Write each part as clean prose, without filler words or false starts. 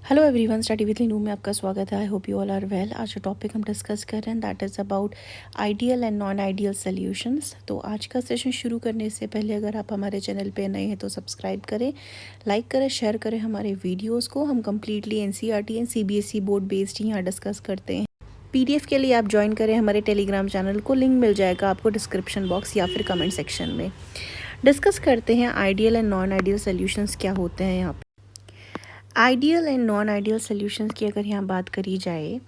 Hello everyone, study with Leenu में आपका स्वागत है। I hope you all are well. आज जो टॉपिक हम डिस्कस कर रहे हैं that is about ideal and non ideal solutions. तो आज का सेशन शुरू करने से पहले अगर आप हमारे चैनल पे नए हैं तो सब्सक्राइब करें, लाइक करें, शेयर करें हमारे वीडियोज़ को। हम completely NCERT and CBSE board based ही यहाँ डिस्कस करते हैं। पीडीएफ के लिए आप ज्वाइन करें हमारे टेलीग्राम चैनल को, लिंक मिल जाएगा आपको डिस्क्रिप्शन बॉक्स या फिर कमेंट सेक्शन में। डिस्कस करते हैं ideal and non ideal solutions क्या होते हैं। यहाँ ideal and non ideal solutions की अगर यहाँ बात करी जाए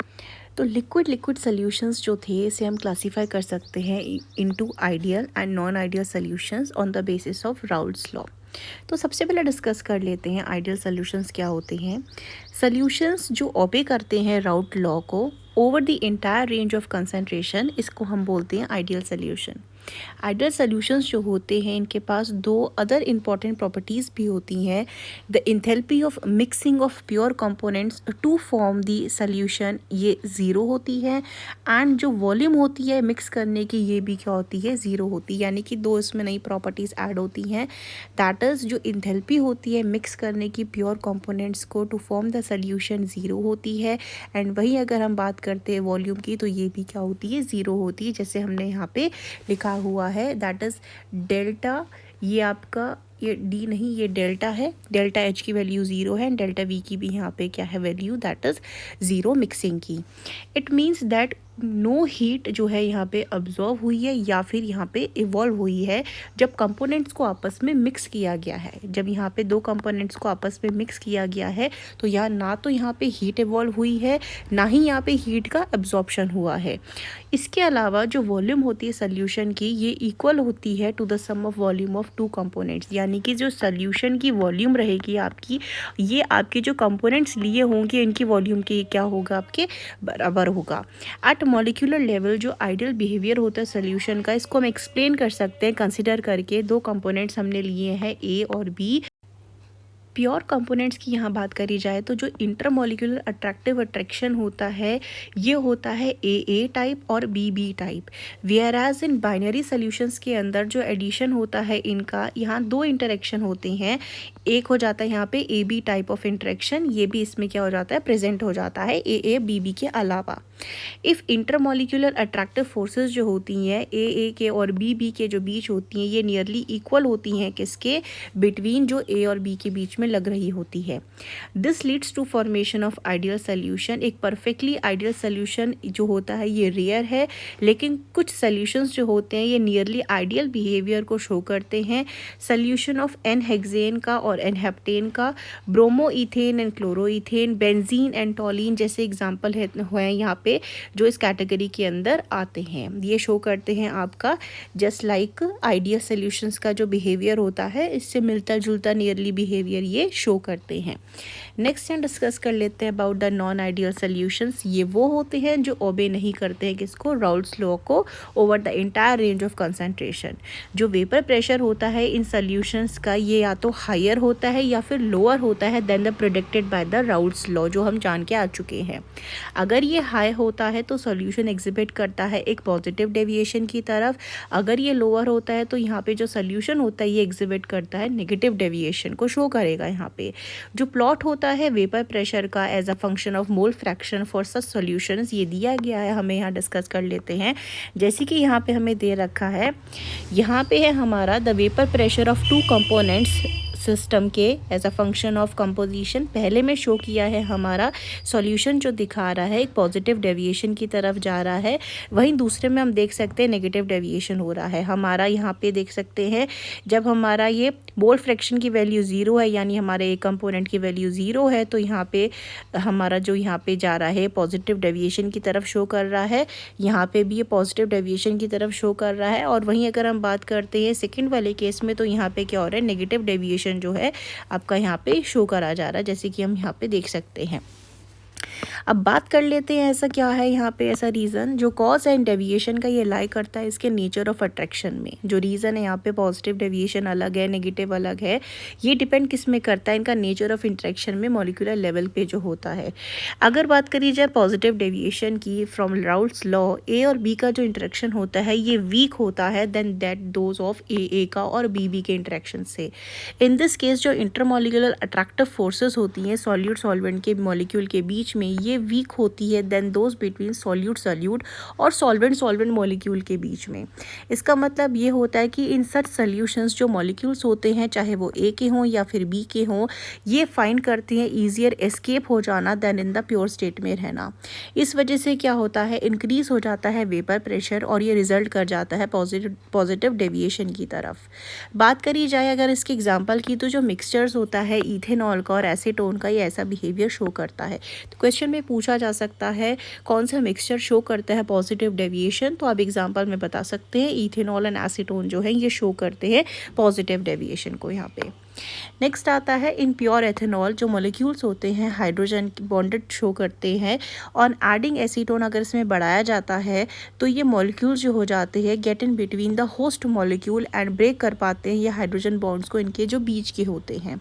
तो लिक्विड सॉल्यूशंस जो थे इसे हम क्लासीफाई कर सकते हैं into ideal and non ideal solutions on the basis of Raoult's law. तो सबसे पहले डिस्कस कर लेते हैं आइडियल सॉल्यूशंस क्या होते हैं। सॉल्यूशंस जो ओबे करते हैं राउल्ट लॉ को over the entire range of concentration, इसको हम बोलते हैं आइडियल सॉल्यूशन। आइडियल सॉल्यूशंस जो होते हैं इनके पास दो अदर इम्पॉर्टेंट प्रॉपर्टीज़ भी होती हैं। The enthalpy of mixing of pure components to form the solution ये ज़ीरो होती है, एंड जो वॉल्यूम होती है मिक्स करने की ये भी क्या होती है, ज़ीरो होती है। यानी कि दो इसमें नई प्रॉपर्टीज़ ऐड होती हैं। दैट इज़ जो इंथैल्पी होती है मिक्स करने की प्योर कंपोनेंट्स को to form the solution zero होती है, एंड वही अगर हम बात करते हैं वॉल्यूम की तो ये भी क्या होती है, ज़ीरो होती है। जैसे हमने यहाँ पे लिखा हुआ है दैट इज़ डेल्टा, ये आपका ये डी नहीं, ये डेल्टा है। डेल्टा एच की वैल्यू ज़ीरो है एंड डेल्टा वी की भी यहाँ पे क्या है value, that is zero mixing की। It means that no heat जो है यहाँ पे अब्जॉर्व हुई है या फिर यहाँ पे इवॉल्व हुई है जब कंपोनेंट्स को आपस में मिक्स किया गया है। जब यहाँ पे दो कंपोनेंट्स को आपस में मिक्स किया गया है तो यहाँ ना तो यहाँ पे हीट इवॉल्व हुई है, ना ही यहाँ पे हीट का एब्जॉर्प्शन हुआ है। इसके अलावा जो वॉल्यूम होती है सोल्यूशन की ये इक्वल होती है to the sum of volume of two components. यानी कि जो सोल्यूशन की वॉल्यूम रहेगी आपकी, ये आपके जो कंपोनेंट्स लिए होंगे इनकी वॉल्यूम के क्या होगा, आपके बराबर होगा। एट मॉलिक्यूलर लेवल जो आइडियल बिहेवियर होता है सोल्यूशन का, इसको हम एक्सप्लेन कर सकते हैं कंसिडर करके दो कंपोनेंट्स हमने लिए हैं ए और बी। प्योर कंपोनेंट्स की यहाँ बात करी जाए तो जो इंटरमॉलिक्यूलर अट्रैक्टिव अट्रैक्शन होता है ये होता है ए टाइप और B type. Whereas in binary solutions के अंदर जो एडिशन होता है इनका, यहाँ दो इंटरेक्शन होते हैं। एक हो जाता है यहाँ पे A B type of interaction, ये भी इसमें क्या हो जाता है, प्रेजेंट हो जाता है ए बी के अलावा। इफ़ इंटरमॉलिक्यूलर अट्रैक्टिव फोर्सेस जो होती हैं ए के और बी के जो बीच होती हैं ये नियरली इक्वल होती हैं किसके, बिटवीन जो ए और बी के बीच में लग रही होती है। This leads to formation of ideal solution. एक परफेक्टली आइडियल सोल्यूशन जो होता है ये रेयर है, लेकिन कुछ सोल्यूशंस जो होते हैं ये नियरली आइडियल बिहेवियर को शो करते हैं। सोल्यूशन ऑफ एन हेक्सेन का और एन हेप्टेन का, bromo ethane and chloro ethane, benzene and टॉलिन जैसे एग्जाम्पल हैं यहाँ पे जो इस कैटेगरी के अंदर आते हैं। ये शो करते हैं आपका जस्ट लाइक आइडियल सॉल्यूशंस का जो बिहेवियर होता है इससे मिलता जुलता नियरली बिहेवियर ये शो करते हैं। नेक्स्ट हम डिस्कस कर लेते हैं about the non ideal solutions. ये वो होते हैं जो ओबे नहीं करते हैं किसको, राउल्ट्स लॉ को over the entire range of concentration. जो वेपर प्रेशर होता है इन सॉल्यूशंस का ये या तो हायर होता है या फिर लोअर होता है than the predicted by the Raoult's law, जो हम जान के आ चुके हैं। अगर ये हाई होता है तो सॉल्यूशन एग्जिबिट करता है एक पॉजिटिव डेविएशन की तरफ। अगर ये लोअर होता है तो यहाँ पे जो सॉल्यूशन होता है ये एग्जिबिट करता है नेगेटिव डेविएशन को शो करेगा। यहाँ पे जो प्लॉट होता है वेपर प्रेशर का as a function of mole fraction for such solutions ये दिया गया है, हमें यहाँ डिस्कस कर लेते हैं। जैसे कि यहाँ पे हमें दे रखा है, यहाँ पे है हमारा the vapour pressure of two components system के as a function of composition. पहले में शो किया है हमारा सॉल्यूशन जो दिखा रहा है एक पॉजिटिव डेविएशन की तरफ जा रहा है, वहीं दूसरे में हम देख सकते हैं नेगेटिव डेविएशन हो रहा है हमारा। यहाँ पे देख सकते हैं जब हमारा ये मोल फ्रैक्शन की वैल्यू ज़ीरो है यानी हमारे एक कंपोनेंट की वैल्यू ज़ीरो है तो यहाँ पे हमारा जो यहाँ पे जा रहा है पॉजिटिव डेविएशन की तरफ शो कर रहा है। यहाँ पे भी ये पॉजिटिव डेविएशन की तरफ शो कर रहा है। और वहीं अगर हम बात करते हैं सेकेंड वाले केस में तो यहाँ पे क्या हो रहा है, नेगेटिव डेविएशन जो है आपका यहाँ पे शो करा जा रहा है, जैसे कि हम यहाँ पे देख सकते हैं। अब बात कर लेते हैं ऐसा क्या है यहाँ पे ऐसा रीज़न जो कॉज एंड डेविएशन का ये लाई करता है इसके नेचर ऑफ अट्रैक्शन में। जो रीज़न है यहाँ पे पॉजिटिव डेविएशन अलग है, नेगेटिव अलग है, ये डिपेंड किस में करता है, इनका नेचर ऑफ इंटरेक्शन में मॉलिक्यूलर लेवल पे जो होता है। अगर बात करी जाए पॉजिटिव डेविएशन की फ्रॉम राउल्ट्स लॉ, ए और बी का जो इंटरेक्शन होता है ये वीक होता है देन दैट दोज ऑफ ए का और बी के इंटरेक्शन से। इन दिस केस जो इंटरमॉलिक्यूलर अट्रैक्टिव फोर्सेस होती हैं सॉल्यूट सॉल्वेंट के मॉलिक्यूल के बीच में ये वीक होती है than those between solute solute और सॉल्वेंट सॉल्वेंट मॉलिक्यूल के बीच में। इसका मतलब ये होता है कि इन सच सॉल्यूशंस जो मॉलिक्यूल्स होते हैं चाहे वो ए के हों या फिर बी के हों, ये फाइंड करते हैं ईजियर एस्केप हो जाना than in the pure state में रहना। इस वजह से क्या होता है इंक्रीज हो जाता है वेपर प्रेशर और ये रिजल्ट कर जाता है पॉजिटिव डेविएशन की तरफ। बात करी जाए अगर इसके एग्जांपल की तो जो मिक्सचर्स होता है इथेनॉल का और एसीटोन का ये ऐसा बिहेवियर शो करता है। तो क्वेश्चन में पूछा जा सकता है कौन सा मिक्सचर शो करता है पॉजिटिव डेविएशन, तो आप एग्जांपल में बता सकते हैं इथेनॉल एंड एसीटोन जो है ये शो करते हैं पॉजिटिव डेविएशन को यहाँ पे। नेक्स्ट आता है इन प्योर एथेनॉल जो मॉलिक्यूल्स होते हैं हाइड्रोजन बॉन्डेड शो करते हैं। ऑन एडिंग एसीटोन अगर इसमें बढ़ाया जाता है तो ये मॉलिक्यूल्स जो हो जाते हैं get in between the host molecule and break कर पाते हैं ये हाइड्रोजन बॉन्ड्स को इनके जो बीच के होते हैं।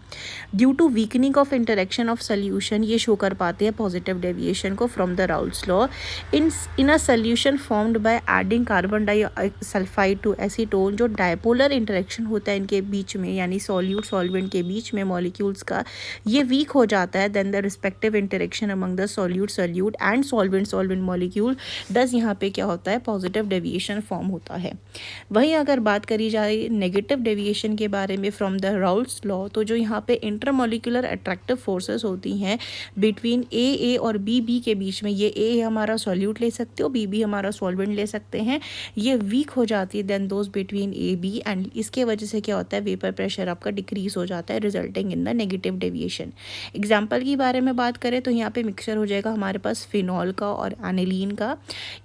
Due to weakening of interaction of solution ये शो कर पाते हैं पॉजिटिव डेविएशन को from the Raoult's law. In a solution formed by adding carbon disulphide to acetone जो डायपोलर इंटरेक्शन होता है इनके बीच में यानी सॉल्यूट सॉल्वेंट के बीच में मॉलिक्यूल्स का ये वीक हो जाता है than the respective interaction among the solute solute and solvent solvent molecule दस यहाँ पे क्या होता है पॉजिटिव डेविएशन फॉर्म होता है। वहीं अगर बात करी जाए नेगेटिव डेविएशन के बारे में फ्रॉम द राउल्ट्स लॉ तो जो यहाँ पे इंटरमॉलिक्यूलर अट्रैक्टिव फोर्सेस होती हैं बिटवीन ए और बी के बीच में, ये ए हमारा सॉल्यूट ले सकते हो बी हमारा सॉल्वेंट ले सकते हैं, ये वीक हो जाती है than those between A B and इसके वजह से क्या होता है वेपर प्रेशर आपका डिक्रीज हो जाता है resulting in the negative deviation. Example के बारे में बात करें तो यहाँ पे मिक्सचर हो जाएगा हमारे पास फिनॉल का और एनिलीन का।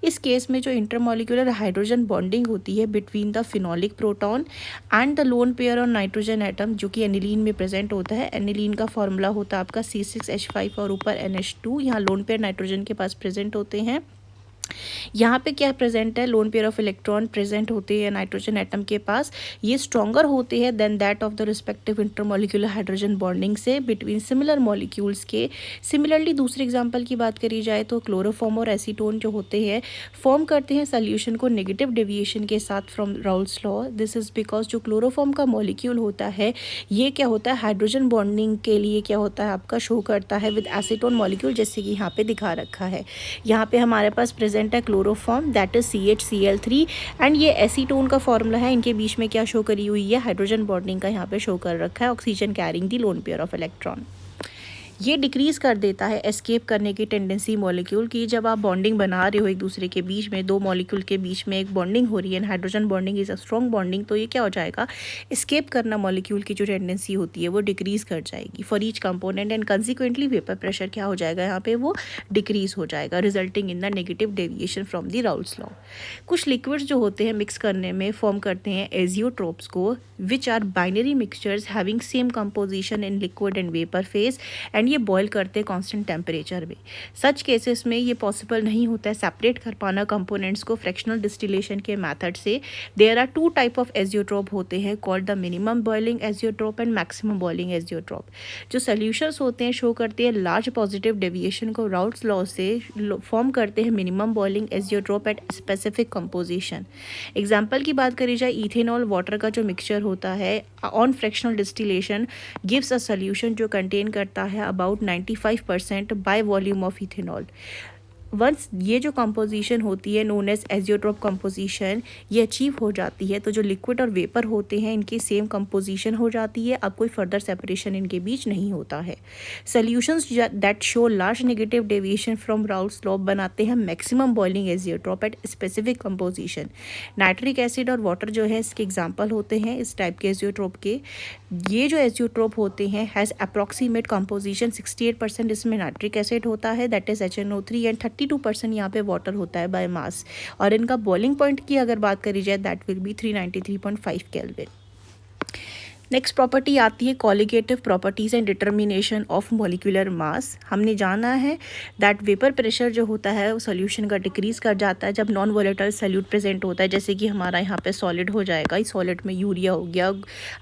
इस केस में जो इंटरमॉलिक्यूलर हाइड्रोजन बॉन्डिंग होती है between the phenolic proton and the lone pair on nitrogen atom जो कि एनिलीन में प्रेजेंट होता है। एनिलीन का फॉर्मूला होता है आपका C6H5 और ऊपर NH2, यहाँ लोन पेयर नाइट्रोजन के पास प्रेजेंट होते हैं। यहाँ पे क्या प्रेजेंट है lone pair of electron present होते हैं नाइट्रोजन एटम के पास, ये स्ट्रॉन्गर होते हैं than that of the respective intermolecular hydrogen bonding से बिटवीन सिमिलर मॉलिक्यूल्स के। सिमिलरली दूसरे एग्जांपल की बात करी जाए तो क्लोरोफॉर्म और एसीटोन जो होते हैं फॉर्म करते हैं सोल्यूशन को नेगेटिव डेविएशन के साथ from Raoult's law. This is because जो क्लोरोफॉर्म का मॉलिक्यूल होता है ये क्या होता है हाइड्रोजन बॉन्डिंग के लिए क्या होता है आपका शो करता है विद एसीटोन मॉलिक्यूल जैसे कि यहाँ पे दिखा रखा है। यहाँ पे हमारे पास प्रेजेंट है chloroform that is CHCl3 and ये एसीटोन का फॉर्मूला है, इनके बीच में क्या शो करी हुई है हाइड्रोजन बॉन्डिंग का यहाँ पे शो कर रखा है oxygen carrying the lone pair of electron. ये डिक्रीज़ कर देता है एस्केप करने की टेंडेंसी मॉलिक्यूल की। जब आप बॉन्डिंग बना रहे हो एक दूसरे के बीच में, दो मॉलिक्यूल के बीच में एक बॉन्डिंग हो रही है, hydrogen bonding is a strong bonding, तो ये क्या हो जाएगा एस्केप करना मॉलिक्यूल की जो टेंडेंसी होती है वो डिक्रीज़ कर जाएगी for each component and consequently vapour pressure क्या हो जाएगा यहाँ पे वो डिक्रीज़ हो जाएगा resulting in the negative deviation from the Raoult's law. कुछ लिक्विड्स जो होते हैं मिक्स करने में फॉर्म करते हैं एजियोट्रोप्स को which are binary mixtures having same composition in liquid and vapour phase and ये बॉयल करते हैं कांस्टेंट टेम्परेचर में। सच केसेस में ये पॉसिबल नहीं होता है सेपरेट कर पाना कंपोनेंट्स को फ्रैक्शनल डिस्टिलेशन के मेथड से। There are two type of azeotrope होते हैं called the minimum boiling azeotrope and maximum boiling azeotrope. जो सोल्यूशंस होते हैं शो करते हैं लार्ज पॉजिटिव डेविएशन को राउल्ट्स लॉ से फॉर्म करते हैं minimum boiling azeotrope at specific composition. Example की बात करी जाए इथेनॉल वाटर का जो मिक्सचर होता है on fractional distillation gives a solution जो कंटेन करता है about 95% by volume of ethanol. Once ये जो कंपोजिशन होती है नोन एज एजियोट्रोप कंपोजिशन ये अचीव हो जाती है तो जो लिक्विड और वेपर होते हैं इनकी सेम कंपोजिशन हो जाती है, अब कोई फर्दर सेपरेशन इनके बीच नहीं होता है। Solutions that show large negative deviation from Raoult's law बनाते हैं maximum boiling azeotrope at specific composition. Nitric acid और वाटर जो है इसके एग्जाम्पल होते हैं इस टाइप के एजियोट्रोप के। ये जो एजियोट्रोप होते हैं हैज़ अप्रॉक्सीमेट कंपोजिशन 68% इसमें नाइट्रिक एसिड होता है दैट इज HNO3 एंड 32% यहाँ पे वाटर होता है बाय मास, और इनका बॉइलिंग पॉइंट की अगर बात करी जाए that will be 393.5 kelvin. Next property आती है colligative properties and determination of molecular mass. हमने जाना है दैट वेपर प्रेशर जो होता है वो सोल्यूशन का डिक्रीज़ कर जाता है जब नॉन वोलेटाइल सॉल्यूट प्रेजेंट होता है, जैसे कि हमारा यहाँ पे सॉलिड हो जाएगा, इस सॉलिड में यूरिया हो गया,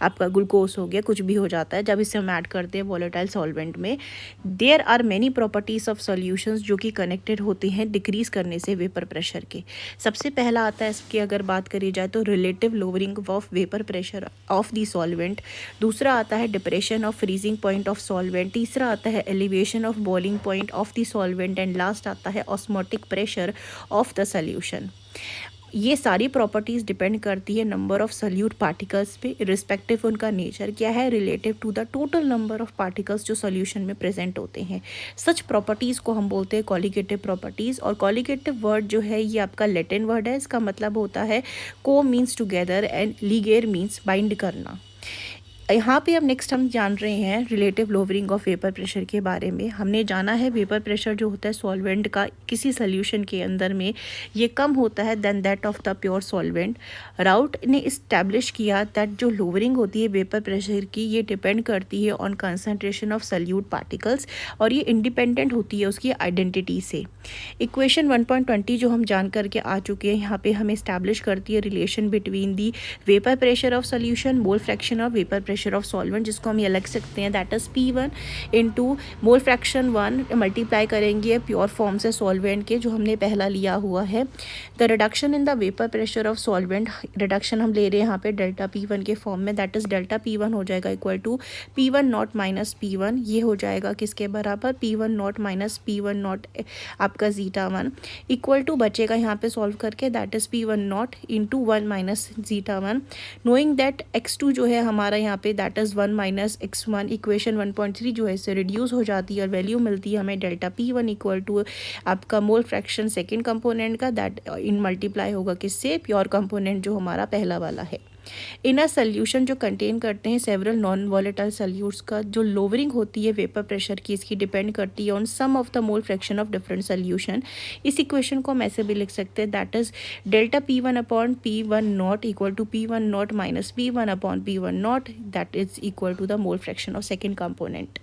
आपका ग्लूकोज हो गया, कुछ भी हो जाता है जब इसे हम ऐड करते हैं वोलेटाइल सॉल्वेंट में। There are many properties of solutions जो कि कनेक्टेड होते हैं डिक्रीज़ करने से वेपर प्रेशर के। सबसे पहला आता है इसकी अगर बात करी जाए तो relative lowering of vapour pressure of the solvent. दूसरा आता है depression of freezing point of solvent. तीसरा आता है elevation of boiling point of the solvent and last आता है osmotic pressure of the solution. ये सारी प्रॉपर्टीज़ डिपेंड करती है नंबर ऑफ सॉल्यूट पार्टिकल्स पे, रिस्पेक्टिव उनका नेचर क्या है relative to the total number of particles जो सॉल्यूशन में प्रेजेंट होते हैं। सच प्रॉपर्टीज़ को हम बोलते हैं कॉलिगेटिव प्रॉपर्टीज़। और कॉलिगेटिव वर्ड जो है ये आपका लैटिन वर्ड है, इसका मतलब होता है को मीन्स टुगेदर एंड लीगेर मीन्स बाइंड करना। यहाँ पे अब नेक्स्ट हम जान रहे हैं relative lowering of vapour pressure के बारे में। हमने जाना है वेपर प्रेशर जो होता है सॉल्वेंट का किसी सोल्यूशन के अंदर में ये कम होता है then that of the pure solvent. Raoult ने इस्टेब्लिश किया दैट जो लोअरिंग होती है वेपर प्रेशर की ये डिपेंड करती है on concentration of solute particles और ये इंडिपेंडेंट होती है उसकी आइडेंटिटी से। इक्वेशन 1.20 जो हम जान करके आ चुके हैं यहाँ पे हमें इस्टेब्लिश करती है relation between the vapour pressure of solution mole fraction of vapour pressure of solvent, जिसको हम ये लिख सकते हैं that is P1 into mole fraction 1 multiply करेंगे प्योर फॉर्म से सॉल्वेंट के जो हमने पहला लिया हुआ है। The reduction in the vapour pressure of solvent, reduction हम ले रहे हैं यहाँ पे डेल्टा P1 के फॉर्म में, दैट इज डेल्टा P1 हो जाएगा equal to P1 naught minus P1। ये हो जाएगा किसके बराबर P1 naught minus P1 not आपका जीटा 1 इक्वल टू बचेगा यहाँ पे सॉल्व करके that is P1 not into 1 minus zeta 1। Knowing that x2 जो है हमारा यहाँ पे that is 1 minus x1। Equation 1.3 जो है इससे रिड्यूस हो जाती है और वैल्यू मिलती है हमें डेल्टा P1 इक्वल टू आपका मोल फ्रैक्शन सेकेंड कंपोनेंट का दैट इन मल्टीप्लाई होगा किससे प्योर कंपोनेंट जो हमारा पहला वाला है। इन अ सोल्यूशन जो कंटेन करते हैं सेवरल नॉन वॉलेटाइल सोल्यूट्स का जो लोअरिंग होती है वेपर प्रेशर की इसकी डिपेंड करती है on sum of the mole fraction of different solution. इस इक्वेशन को हम ऐसे भी लिख सकते हैं that is delta P1 upon P1 naught equal to P1 naught minus P1 upon P1 naught that is equal to the mole fraction of second component.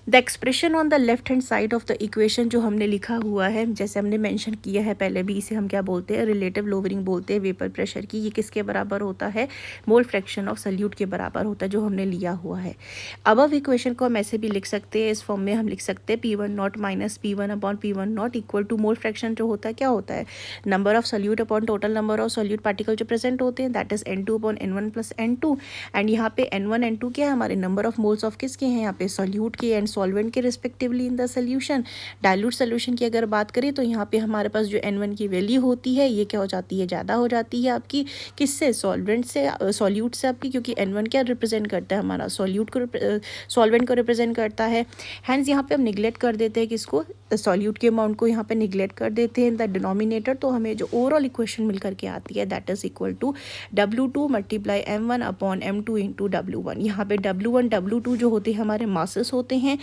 The expression on the left hand side of the equation जो हमने लिखा हुआ है जैसे हमने mention किया है पहले भी, इसे हम क्या बोलते हैं रिलेटिव लोअरिंग बोलते हैं वेपर प्रेशर की। ये किसके बराबर होता है मोल फ्रैक्शन ऑफ सॉल्यूट के बराबर होता है जो हमने लिया हुआ है। अब इक्वेशन को हम ऐसे भी लिख सकते हैं, इस फॉर्म में हम लिख सकते हैं P1 naught minus P1 upon P1 naught equal to mole fraction जो होता है क्या होता है number of solute upon total number of solute particle जो प्रेजेंट होते हैं that is N2 upon N1 plus N2। And यहाँ पे N1 N2 क्या है हमारे नंबर ऑफ मोल्स ऑफ किसके हैं यहाँ पे सॉल्यूट के एंड सॉल्वेंट के respectively in the solution. Dilute solution की अगर बात करें तो यहाँ पे हमारे पास जो N1 की वैल्यू होती है ये क्या हो जाती है ज़्यादा हो जाती है आपकी किससे सॉल्वेंट से सॉल्यूट से आपकी, क्योंकि N1 क्या रिप्रेजेंट करता है हमारा सॉल्यूट को सॉल्वेंट को रिप्रेजेंट करता है। हैंस यहाँ पे हम निगलेक्ट कर देते हैं किसको सॉल्यूट के अमाउंट को यहाँ पे निगलेक्ट कर देते हैं इन द डिनोमिनेटर। तो हमें जो ओवरऑल इक्वेशन मिल करके आती है that is equal to W2 multiply M1 upon M2 into W1। यहाँ पे W1 W2 जो होते हैं हमारे मासेस होते हैं,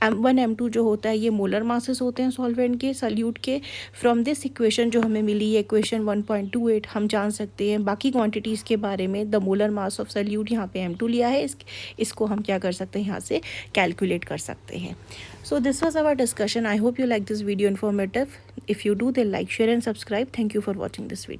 M1 M2 जो होता है ये मोलर मासेस होते हैं सॉल्वेंट के सॉल्यूट के। फ्रॉम दिस इक्वेशन जो हमें मिली है इक्वेशन 1.28 हम जान सकते हैं बाकी क्वांटिटीज़ के बारे में। The molar mass of solute यहाँ पे M2 लिया है, इसको हम क्या कर सकते हैं यहाँ से कैलकुलेट कर सकते हैं। So this was our discussion. I hope you like this video informative. If you do, then like, share and subscribe. Thank you for watching this video.